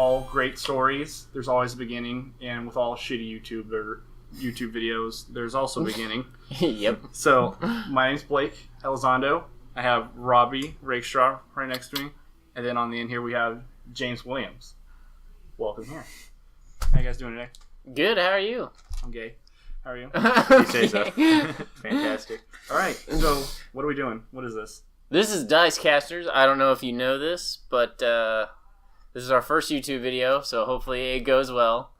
all great stories, there's always a beginning, and with all shitty YouTube videos, there's also a beginning. Yep. So, my name's Blake Elizondo. I have Robbie Rakestraw right next to me. And then on the end here, we have James Williams. Welcome here. How you guys doing today? Good, how are you? I'm gay. How are you? You say so. Fantastic. All right, so what are we doing? What is this? This is Dice Casters. I don't know if you know this, but this is our first YouTube video, so hopefully it goes well.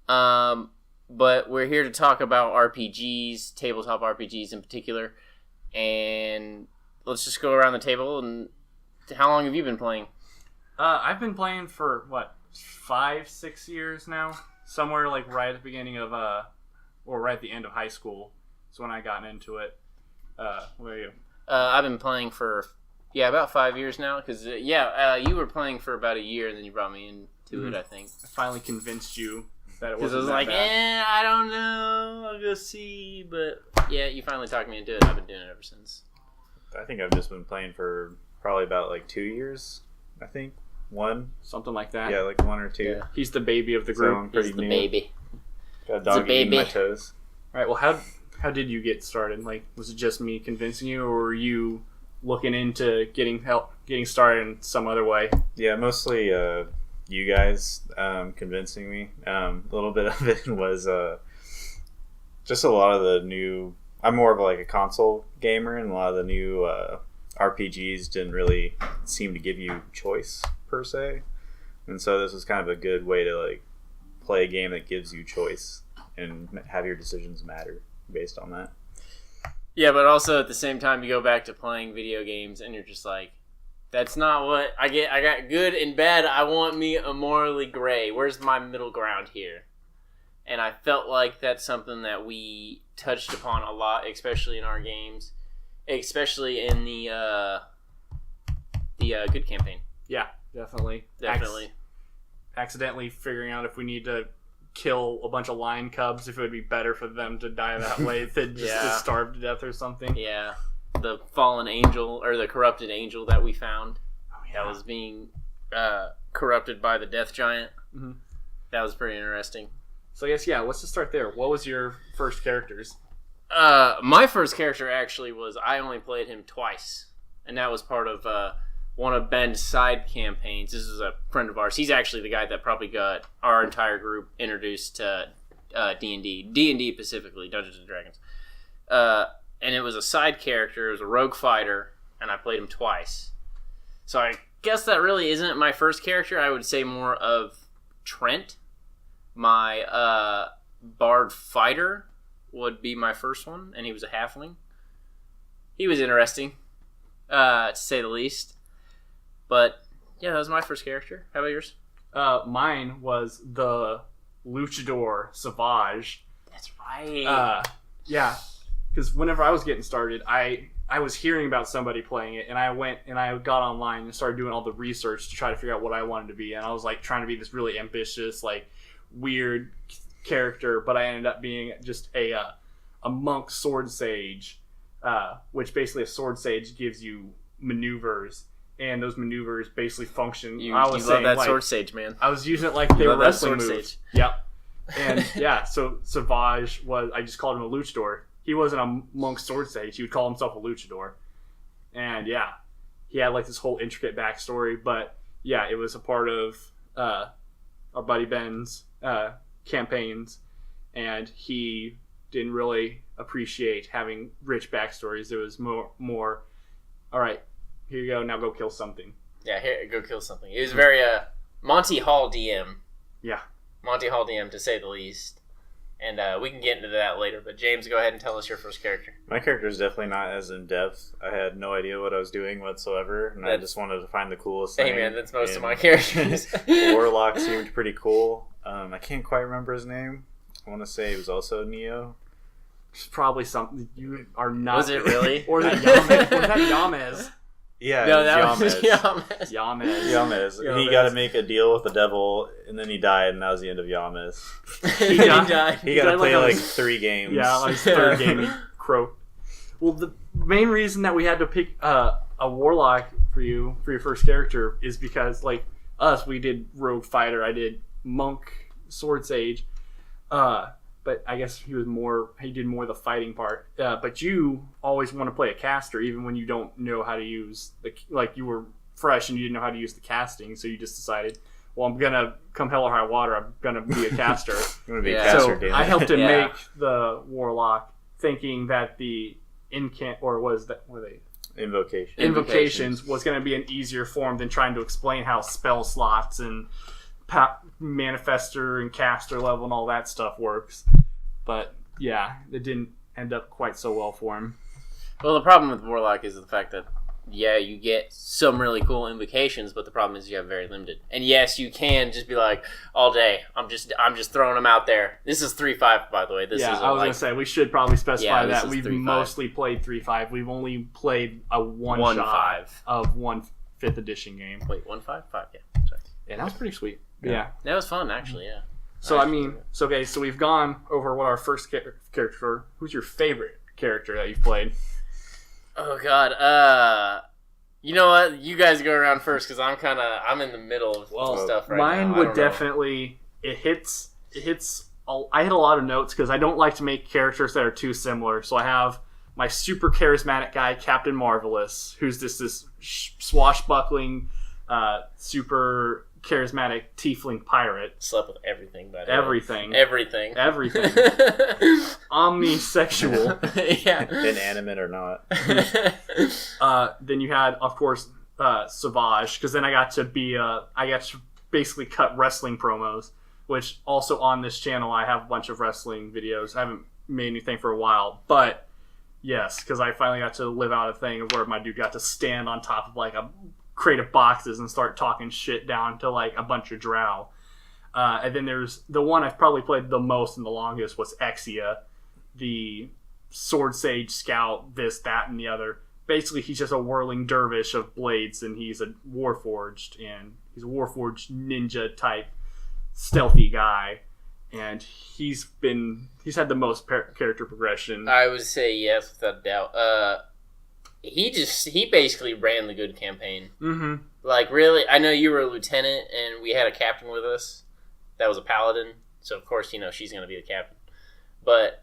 But we're here to talk about RPGs, tabletop RPGs in particular. And let's just go around the table. And how long have you been playing? I've been playing for, 5-6 years now? Somewhere like right at the beginning of, or right at the end of high school. That's when I got into it. Where are you? I've been playing for, about 5 years now. Because, you were playing for about a year, and then you brought me into it, I think. I finally convinced you that it wasn't because I was that like, bad. I don't know. I'll go see. But, yeah, you finally talked me into it. I've been doing it ever since. I think I've just been playing for probably about 2 years, I think. One. Something like that. Yeah, 1 or 2. Yeah. He's the baby of the So group. I'm pretty He's the new. baby. Got a dog eating baby. my toes. All right, well, how did you get started? Was it just me convincing you, or were you looking into getting started in some other way? Yeah, mostly you guys convincing me. A little bit of it was just a lot of the new... I'm more of a console gamer, and a lot of the new RPGs didn't really seem to give you choice, per se. And so this was kind of a good way to play a game that gives you choice and have your decisions matter based on that. Yeah, but also at the same time, you go back to playing video games, and you're just like, that's not what I get. I got good and bad. I want me a morally gray. Where's my middle ground here? And I felt like that's something that we touched upon a lot, especially in our games, especially in the good campaign. Yeah, definitely. Accidentally figuring out if we need to kill a bunch of lion cubs, if it would be better for them to die that way than just to starve to death or something. Yeah, the fallen angel, or the corrupted angel that we found that was being corrupted by the death giant. Mm-hmm. That was pretty interesting. So I guess, let's just start there. What was your first characters? My first character actually was, I only played him twice, and that was part of one of Ben's side campaigns. This is a friend of ours. He's actually the guy that probably got our entire group introduced to D&D specifically, Dungeons and Dragons. And it was a side character. It was a rogue fighter, and I played him twice. So I guess that really isn't my first character. I would say more of Trent. My bard fighter would be my first one, and he was a halfling. He was interesting, to say the least. But, yeah, that was my first character. How about yours? Mine was the Luchador Savage. That's right. Yeah, because whenever I was getting started, I was hearing about somebody playing it, and I went and I got online and started doing all the research to try to figure out what I wanted to be. And I was trying to be this really ambitious, weird character, but I ended up being just a monk sword sage, which basically a sword sage gives you maneuvers. And those maneuvers basically function. You love that sword sage, man. I was using it like they were wrestling moves. Sage. Yep. And so Savage I just called him a luchador. He wasn't a monk sword sage. He would call himself a luchador. And he had this whole intricate backstory. But it was a part of our buddy Ben's campaigns. And he didn't really appreciate having rich backstories. It was more all right, here you go, now go kill something. Yeah, here, go kill something. It was very Monty Hall DM. Yeah. Monty Hall DM, to say the least. And we can get into that later. But James, go ahead and tell us your first character. My character is definitely not as in-depth. I had no idea what I was doing whatsoever, and I just wanted to find the coolest thing. Hey man, that's most of my characters. Warlock seemed pretty cool. I can't quite remember his name. I want to say it was also Neo. It's probably something you are not... Was it really? Or is that Yamez? Yeah, no, that was Yamez. Yamez. And he got to make a deal with the devil, and then he died, and that was the end of Yamez. He died. He got to play 3 games. Yeah, his third game he croaked. Well, the main reason that we had to pick a warlock for your first character is because us, we did Rogue Fighter. I did Monk, Sword Sage. But I guess he did more of the fighting part. But you always want to play a caster, even when you don't know how to use you were fresh and you didn't know how to use the casting. So you just decided, well, I'm gonna come hell or high water. I'm gonna be a caster. I'm gonna be a caster. So I helped him make the warlock, thinking that the invocations was going to be an easier form than trying to explain how spell slots and manifester and caster level and all that stuff works. But yeah, it didn't end up quite so well for him. Well, the problem with warlock is the fact that you get some really cool invocations, but the problem is you have very limited. And yes, you can just be like all day. I'm just throwing them out there. This is 3-5, by the way. I was gonna say we should probably specify that we've 3-5. mostly played 3-5. We've only played a one shot of 1 5th edition game. Wait, 1-5? 5? Yeah, sorry. Yeah, that was pretty sweet. Yeah, that was fun actually. Yeah. So we've gone over what our first character. Who's your favorite character that you've played? Oh God, you know what? You guys go around first because I'm in the middle of stuff right now. Mine would definitely it hits. I hit a lot of notes because I don't like to make characters that are too similar. So I have my super charismatic guy, Captain Marvelous, who's this swashbuckling, super charismatic tiefling pirate. Slept with everything, by the way. Everything. Omnisexual. Yeah. Inanimate or not. Then you had, of course, Savage, because then I got to basically cut wrestling promos, which also on this channel I have a bunch of wrestling videos. I haven't made anything for a while, but yes, because I finally got to live out a thing where my dude got to stand on top of like a crate of boxes and start talking shit down to like a bunch of drow. And then there's the one I've probably played the most and the longest was Exia, the sword sage scout, this, that, and the other. Basically, he's just a whirling dervish of blades, and he's a warforged ninja type stealthy guy, and he's had the most character progression. I would say yes, without a doubt. He basically ran the good campaign. Mm-hmm. Like, really, I know you were a lieutenant, and we had a captain with us that was a paladin, so of course, she's going to be the captain. But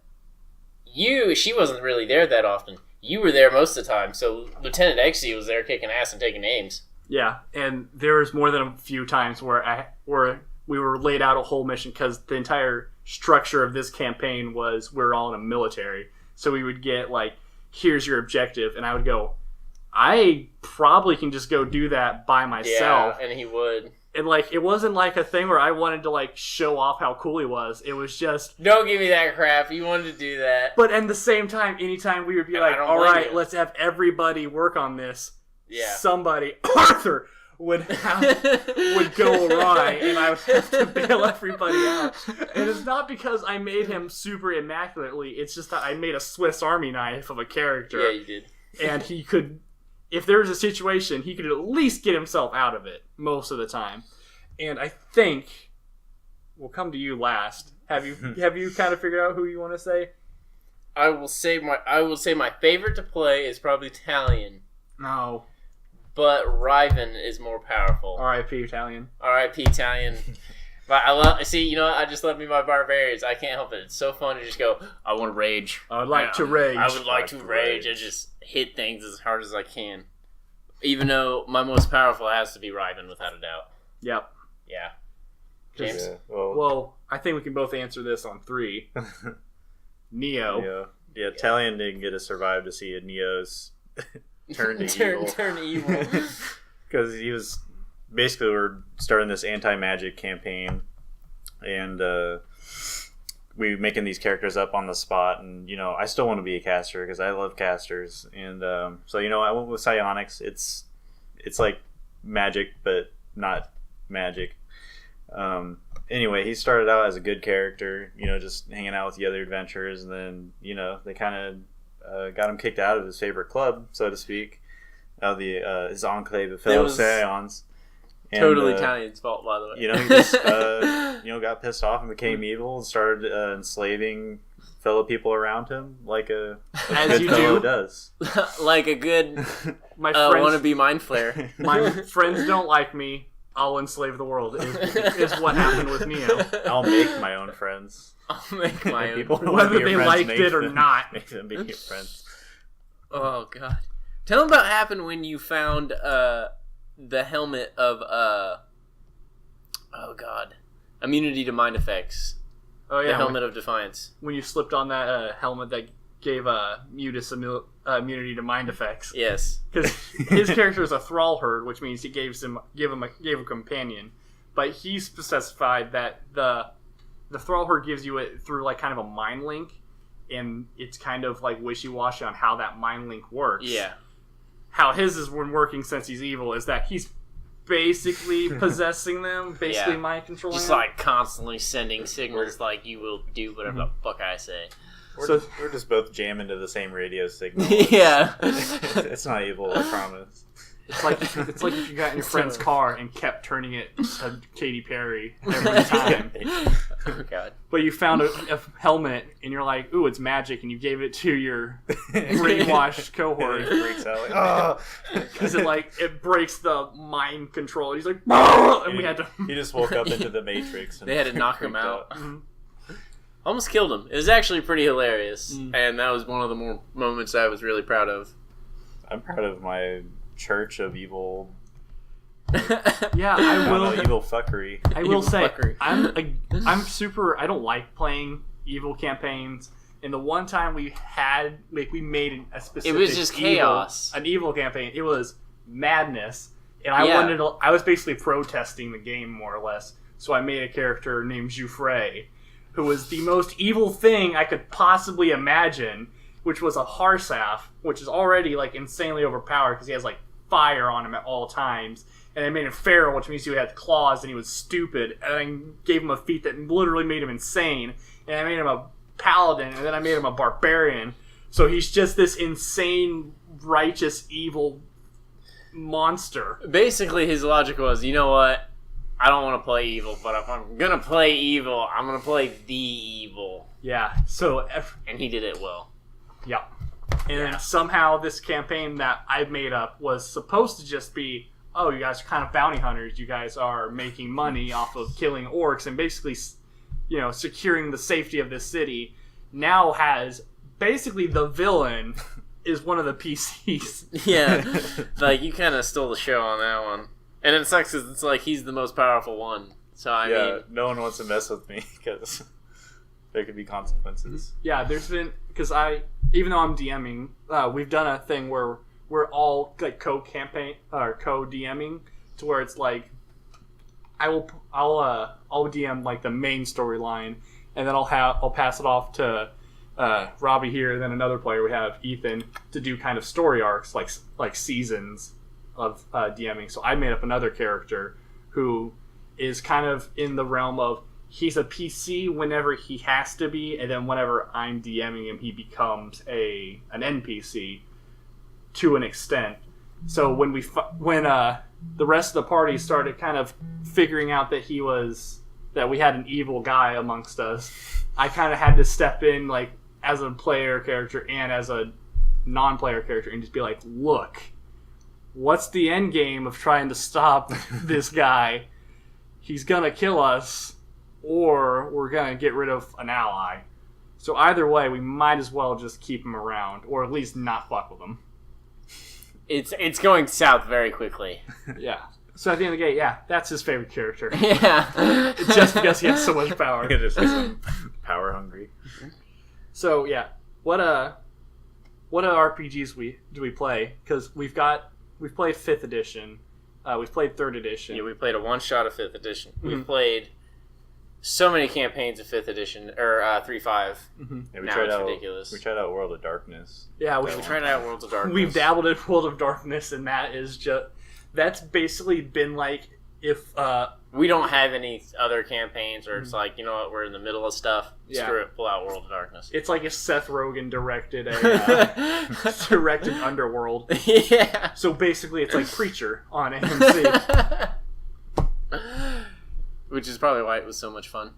she wasn't really there that often. You were there most of the time, so Lieutenant Exy was there kicking ass and taking names. Yeah, and there was more than a few times where we were laid out a whole mission, because the entire structure of this campaign was we're all in a military. So we would get like, here's your objective, and I would go, I probably can just go do that by myself. Yeah, and he would. And like, it wasn't like a thing where I wanted to like show off how cool he was. It was just, don't give me that crap. You wanted to do that. But at the same time, anytime we would be like, all right, let's have everybody work on this. Yeah. Somebody, Arthur, would go awry, and I would have to bail everybody out. And it's not because I made him super immaculately. It's just that I made a Swiss Army knife of a character. Yeah, you did. And he could, if there was a situation, he could at least get himself out of it most of the time. And I think we'll come to you last. Have you kind of figured out who you want to say? I will say my favorite to play is probably Italian. No. But Riven is more powerful. R.I.P. Italian. R.I.P. Italian. But I just love me my barbarians. I can't help it. It's so fun to just go, I want to rage. I would like to rage. I would like to rage and just hit things as hard as I can. Even though my most powerful has to be Riven, without a doubt. Yep. Yeah. James? Yeah, well, I think we can both answer this on 3. Neo. Yeah, Italian didn't get to survive to see a Neo's turn evil. Turn evil. Because he was... Basically, we're starting this anti-magic campaign, and we making these characters up on the spot, and, I still want to be a caster, because I love casters, and so, I went with psionics. It's like magic, but not magic. Anyway, he started out as a good character, just hanging out with the other adventurers, and then, they kind of got him kicked out of his favorite club, so to speak, out of his enclave of fellow Psions. And, totally Italian's fault, by the way. He just got pissed off and became evil and started enslaving fellow people around him, like a good fellow does. Like a good wannabe mind flayer. My friends don't like me. I'll enslave the world is what happened with Neo. I'll make my own friends. I'll make my own. People who Whether wanna be your they friends, liked make it or them- not. Make them be your friends. Oh god. Tell them about what happened when you found the helmet of oh god, immunity to mind effects. Oh yeah, The helmet of defiance. when you slipped on that helmet that gave Mutus immunity to mind effects. Yes. Because his character is a thrall herd, which means he gave a companion. But he specified that the thrall herd gives you it through like kind of a mind link, and it's kind of like wishy-washy on how that mind link works. Yeah. How his is when working since he's evil is that he's basically possessing them, basically Yeah. mind controlling Just them. like constantly sending signals like you will do whatever the fuck I say. We're just both jamming to the same radio signal. Yeah. It's not evil, I promise. It's like if you got in your friend's car and kept turning it to Katy Perry every time. Oh god. But you found a helmet and you're like, ooh, it's magic, and you gave it to your brainwashed cohort Freaks out like, oh. because it breaks the mind control. He's like, "Bah!" and we had to. He just woke up into the Matrix. And They had to knock him freaked out. Almost killed him. It was actually pretty hilarious, and that was one of the more moments I was really proud of. I'm proud of my church of evil. Yeah, I I don't will. know, evil fuckery. I will Evil say, fuckery. I'm super. I don't like playing evil campaigns. And the one time we made a specific. It was just chaos. An evil campaign. It was madness, and Yeah. I was basically protesting the game more or less. So I made a character named Jouffre, who was the most evil thing I could possibly imagine, which was a Harsaf, which is already like insanely overpowered because he has like fire on him at all times. And I made him feral, which means he had claws and he was stupid. And I gave him a feat that literally made him insane. And I made him a paladin, and then I made him a barbarian. So he's just this insane, righteous, evil monster. Basically, his logic was, you know what? I don't want to play evil, but if I'm gonna play evil, I'm gonna play the evil. Yeah. So, And he did it well. yeah. And then somehow this campaign that I've made up was supposed to just be, oh, you guys are kind of bounty hunters. You guys are making money off of killing orcs and basically, securing the safety of this city. Now has basically the villain is one of the PCs. Yeah. Like, you kind of stole the show on that one. And it sucks because it's like he's the most powerful one. So, I mean... no one wants to mess with me because there could be consequences. Yeah, there's been, because even though I'm DMing, we've done a thing where we're all like co-campaign or co-DMing, to where it's like I'll DM like the main storyline, and then I'll pass it off to Robbie here, and then another player we have Ethan to do kind of story arcs like seasons of DMing. So I made up another character who is kind of in the realm of he's a PC whenever he has to be, and then whenever I'm DMing him, he becomes an NPC to an extent. So when the rest of the party started kind of figuring out that we had an evil guy amongst us, I kind of had to step in like as a player character and as a non-player character and just be like, look, what's the end game of trying to stop this guy? He's gonna kill us, or we're gonna get rid of an ally. So either way, we might as well just keep him around, or at least not fuck with him. It's going south very quickly. Yeah. So at the end of the day, yeah, that's his favorite character. Yeah. Just because he has so much power. It just makes them power hungry. So yeah, what RPGs do we play? Because we've played 5th edition, we've played 3rd edition. Yeah, we played a one-shot of 5th edition. Mm-hmm. We've played so many campaigns of 5th edition, or 3.5. Mm-hmm. Yeah, Now it's ridiculous. We tried out World of Darkness. Yeah, We tried out Worlds of Darkness. we've dabbled in World of Darkness, and that's basically been like if We don't have any other campaigns, or it's like, you know what, we're in the middle of stuff. Yeah. Screw it, pull out World of Darkness. it's like if Seth Rogen directed Underworld. Yeah. So basically, it's like Preacher on AMC. Which is probably why it was so much fun.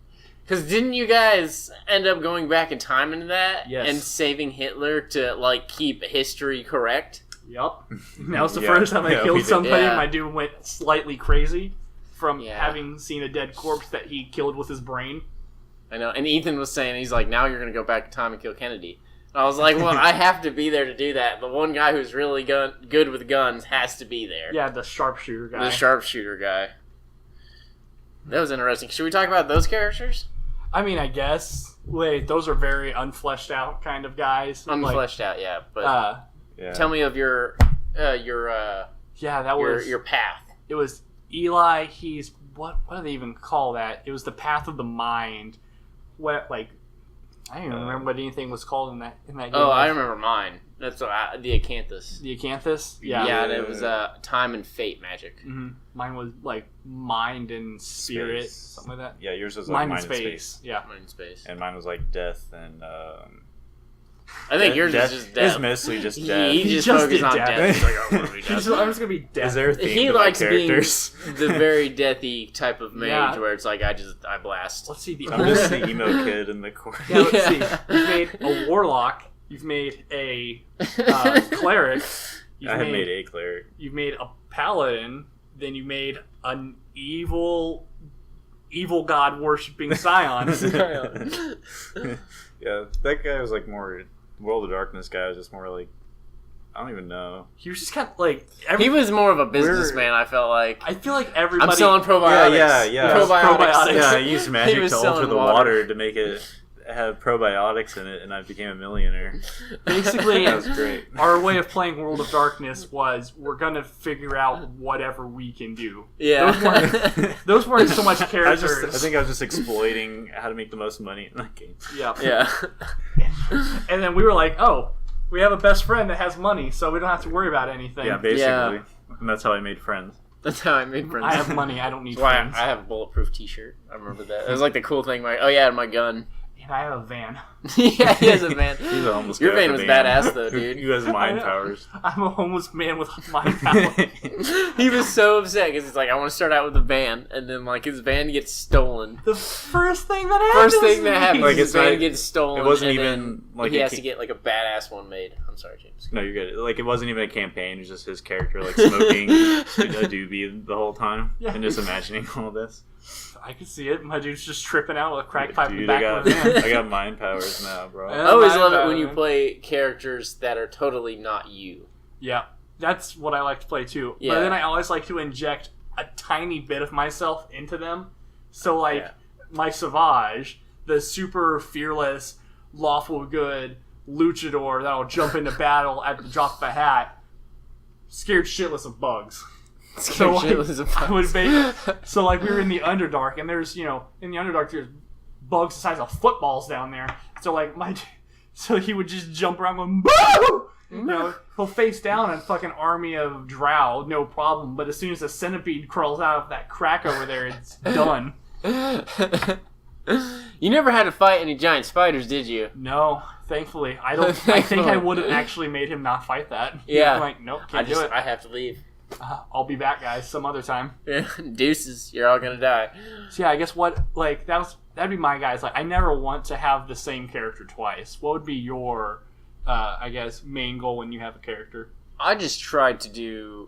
Because didn't you guys end up going back in time into that? Yes. And saving Hitler to, like, keep history correct? Yep. That was the Yeah. first time I Yeah, we killed did. somebody. Yeah. My dude went slightly crazy. from having seen a dead corpse that he killed with his brain. I know. And Ethan was saying, he's like, now you're going to go back in time and kill Kennedy. And I was like, well, I have to be there to do that. The one guy who's really good with guns has to be there. Yeah, the sharpshooter guy. The sharpshooter guy. That was interesting. Should we talk about those characters? I mean, I guess. Wait, those are very unfleshed out kind of guys. Unfleshed out, yeah. But tell me of your path. It was Eli. He's what do they even call that? It was the path of the mind. What I don't even remember what anything was called in that game. Oh, I remember mine. That's the Acanthus. The Acanthus? Yeah. Yeah, and it was time and fate magic. Mm-hmm. Mine was like mind and spirit, something like that. Yeah, yours was like mind and space. Yeah, mind and space. And mine was like death and. I think yours is just death. It's mostly just death. He just focused on death. He's like, I want to be death. I'm just gonna be death. Is there a theme he to likes characters? being the very deathy type of mage where it's like I blast. Let's see. I'm just the emo kid in the corner. Yeah, let's see. You've made a warlock. You've made a cleric. I have made a cleric. You've made a paladin. Then you made an evil god worshipping scion. Yeah, that guy was like more World of Darkness guy. Was just more like I don't even know. He was just kind of like he was more of a businessman. I felt like I feel like everybody. I'm selling probiotics. Yeah. Probiotics. Yeah, I used magic to alter the water to make it have probiotics in it, and I became a millionaire. Basically, that was great. Our way of playing World of Darkness was we're gonna figure out whatever we can do. Yeah, those weren't so much characters. I think I was just exploiting how to make the most money in that game. Yeah. And then we were like, oh, we have a best friend that has money, so we don't have to worry about anything. Yeah, basically. Yeah. And that's how I made friends. That's how I made friends. I have money. I don't need friends. I have a bulletproof T-shirt. I remember that. It was like the cool thing. My gun. And I have a van. Yeah, he has a van. He's a homeless guy. Your van was badass, though, dude. He has mind powers. I'm a homeless man with mind powers. He was so upset because he's like, I want to start out with a van, and then like his van gets stolen. The first thing that happens. Like his van gets stolen. It wasn't even like he has to get like a badass one made. I'm sorry, James. No, you're good. Like it wasn't even a campaign. It was just his character like smoking a doobie the whole time and just imagining all this. I can see it. My dude's just tripping out with a crack pipe in the back of the van. I got mind powers now, bro. I always love it when you play characters that are totally not you. Yeah, that's what I like to play too. Yeah. But then I always like to inject a tiny bit of myself into them. So my Savage, the super fearless, lawful good luchador that'll jump into battle at the drop of a hat, scared shitless of bugs. So we were in the Underdark, and there's in the Underdark there's bugs the size of footballs down there. So he would just jump around going boo. He'll face down a fucking army of drow, no problem. But as soon as a centipede crawls out of that crack over there, it's done. You never had to fight any giant spiders, did you? No, thankfully. I think I would have actually made him not fight that. Yeah. Like, nope, can't do it. I have to leave. I'll be back, guys, some other time. Yeah, deuces, you're all gonna die. So yeah, I guess that'd be my guys. Like, I never want to have the same character twice. What would be your, main goal when you have a character? I just tried to do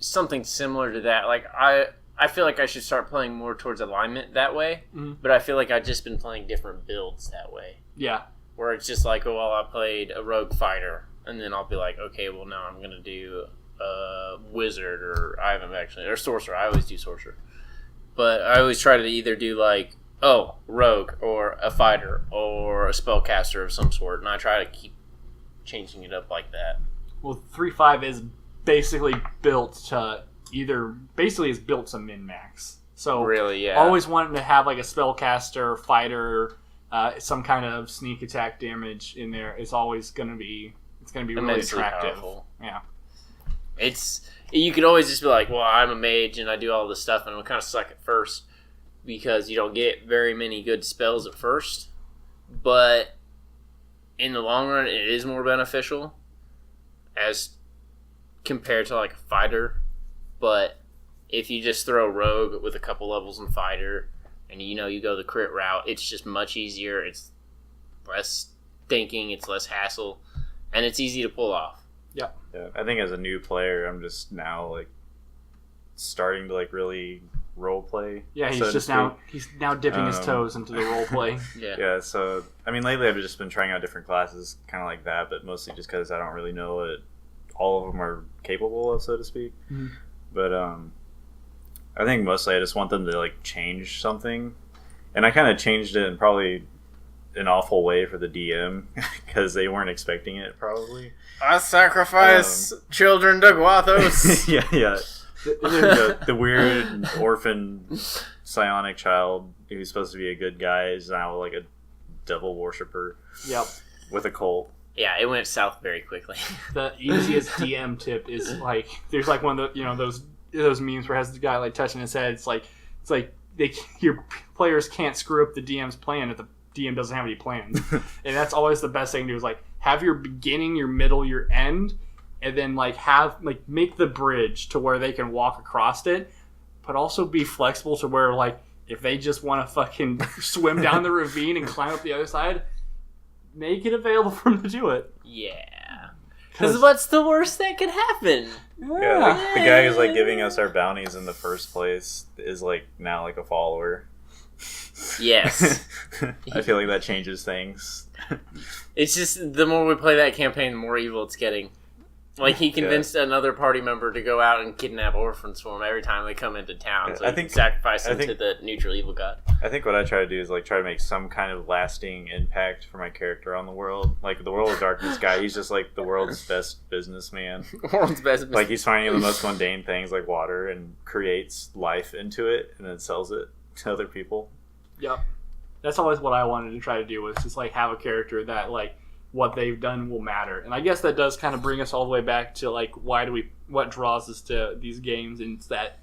something similar to that. Like, I feel like I should start playing more towards alignment that way, but I feel like I've just been playing different builds that way. Yeah. Where it's just like, I played a rogue fighter, and then I'll be like, okay, well, now I'm gonna do wizard or sorcerer. I always do sorcerer, but I always try to either do like rogue or a fighter or a spellcaster of some sort, and I try to keep changing it up like that. Well, 3.5 is basically built to built to min-max. So really, yeah, always wanting to have like a spellcaster, fighter, some kind of sneak attack damage in there. It's always gonna be really attractive. Powerful. Yeah. You could always just be like, well, I'm a mage and I do all this stuff, and it'll kind of suck at first because you don't get very many good spells at first. But in the long run, it is more beneficial as compared to like a fighter. But if you just throw rogue with a couple levels in fighter and you go the crit route, it's just much easier. It's less thinking, it's less hassle, and it's easy to pull off. Yeah, I think as a new player, I'm just now like starting to like really role play. Yeah, he's now dipping his toes into the role play. Yeah. So I mean, lately I've just been trying out different classes, kind of like that, but mostly just because I don't really know what all of them are capable of, so to speak. Mm-hmm. But I think mostly I just want them to like change something, and I kind of changed it in probably an awful way for the DM because they weren't expecting it. Probably I sacrifice children to Guathos. yeah. The weird orphan psionic child who's supposed to be a good guy is now like a devil worshiper. Yep. With a cult. Yeah, it went south very quickly. The easiest DM tip is like there's like one of the those memes where it has the guy like touching his head. It's like your players can't screw up the DM's plan if the DM doesn't have any plans. And that's always the best thing to do is like have your beginning, your middle, your end, and then like make the bridge to where they can walk across it, but also be flexible to where like if they just want to fucking swim down the ravine and climb up the other side, make it available for them to do it. Yeah. Because what's the worst that could happen? Yeah, the guy who's like giving us our bounties in the first place is like now like a follower. Yes. I feel like that changes things. It's just the more we play that campaign, the more evil it's getting. Like he convinced another party member to go out and kidnap orphans for him every time they come into town. So I think sacrifice them to the neutral evil god. I think what I try to do is like try to make some kind of lasting impact for my character on the world. Like the World of Darkness guy, he's just like the world's best businessman. World's best. Like he's finding the most mundane things like water and creates life into it and then sells it to other people. Yep. That's always what I wanted to try to do was just like have a character that like what they've done will matter. And I guess that does kind of bring us all the way back to like what draws us to these games, and it's that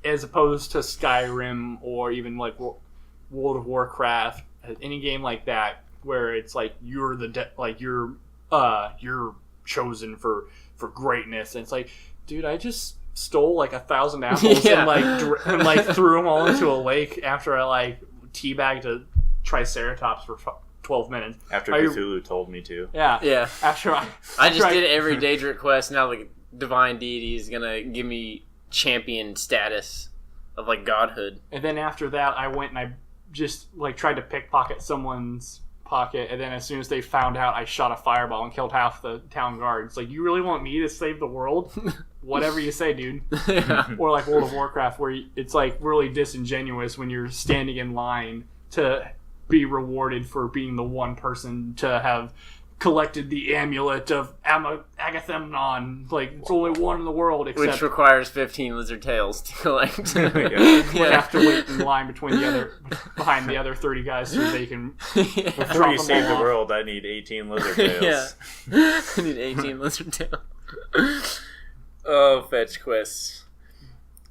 as opposed to Skyrim or even like World of Warcraft, any game like that where it's like you're you're chosen for greatness, and it's like, dude, I just stole like 1,000 apples and like threw them all into a lake after I like teabagged a Triceratops for 12 minutes. After Cthulhu told me to. Yeah. After I just did every Daedric quest. Now the divine deity is gonna give me champion status of like godhood. And then after that, I went and I just like tried to pickpocket someone's pocket. And then as soon as they found out, I shot a fireball and killed half the town guards. Like, you really want me to save the world? Whatever you say, dude. Yeah. Or like World of Warcraft, where it's like really disingenuous when you're standing in line to be rewarded for being the one person to have collected the amulet of Agamemnon. Like, it's only one in the world, except which requires 15 lizard tails to collect. You have to wait in line behind the other 30 guys so they can. Before you save the world, I need 18 lizard tails. Yeah, I need 18 lizard tails. Oh, fetch quests.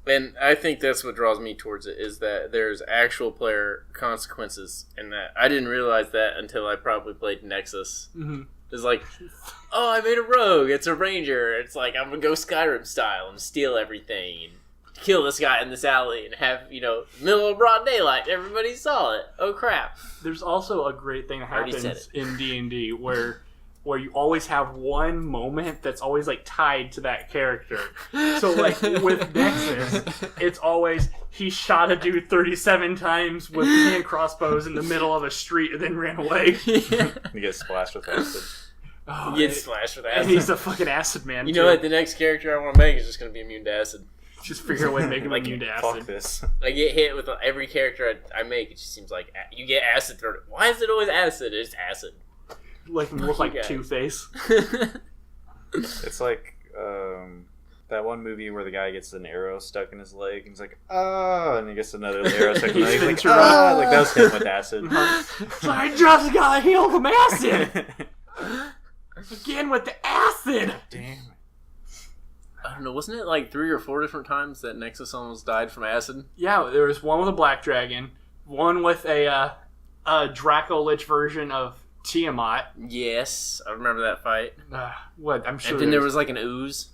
And I think that's what draws me towards it, is that there's actual player consequences, and that I didn't realize that until I probably played Nexus. Mm-hmm. It's like, oh, I made a rogue, it's a ranger, it's like, I'm gonna go Skyrim style and steal everything, and kill this guy in this alley, and have, middle of broad daylight, everybody saw it, oh crap. There's also a great thing that happens in D&D where you always have one moment that's always like tied to that character. So like with Nexus, it's always he shot a dude 37 times with hand crossbows in the middle of a street and then ran away. Yeah. He gets splashed with acid. Oh, he gets splashed with acid. And he's a fucking acid man. You know what? The next character I want to make is just going to be immune to acid. Just figure a way to make him immune to acid. Fuck this. I get hit with every character I make. It just seems like you get acid thrown. Why is it always acid? It's acid. Like look like Two-Face. It's like that one movie where the guy gets an arrow stuck in his leg and he's like, oh, and he gets another arrow stuck in his leg. He's like, oh, like that was him with acid. So I just got healed from acid. Again with the acid. Damn. I don't know. Wasn't it like 3 or 4 different times that Nexus almost died from acid? Yeah, there was one with a black dragon, one with a Draco Lich version of Tiamat. Yes, I remember that fight. What? I'm sure. And then there was like an ooze.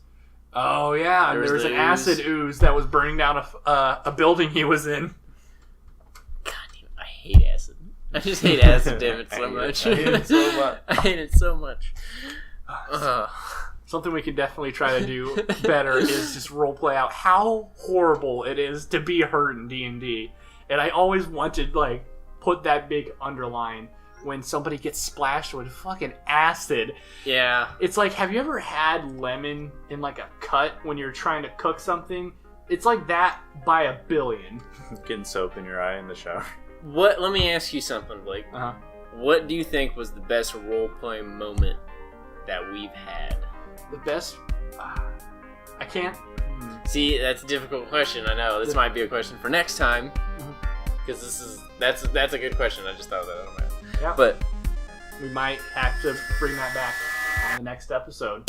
Oh yeah, there was an acid ooze that was burning down a building he was in. God damn, I hate acid. I just hate acid, damn it, so much. I hate it so much. I hate it so much. something we can definitely try to do better is just role play out how horrible it is to be hurt in D&D. And I always wanted, like, put that big underline when somebody gets splashed with fucking acid. Yeah. It's like, have you ever had lemon in, like, a cut when you're trying to cook something? It's like that by a billion. Getting soap in your eye in the shower. Let me ask you something, Blake. Uh-huh. What do you think was the best role-play moment that we've had? The best... I can't... See, that's a difficult question, I know. This might be a question for next time. Because that's a good question. I just thought of that on my head. Yeah. But we might have to bring that back on the next episode.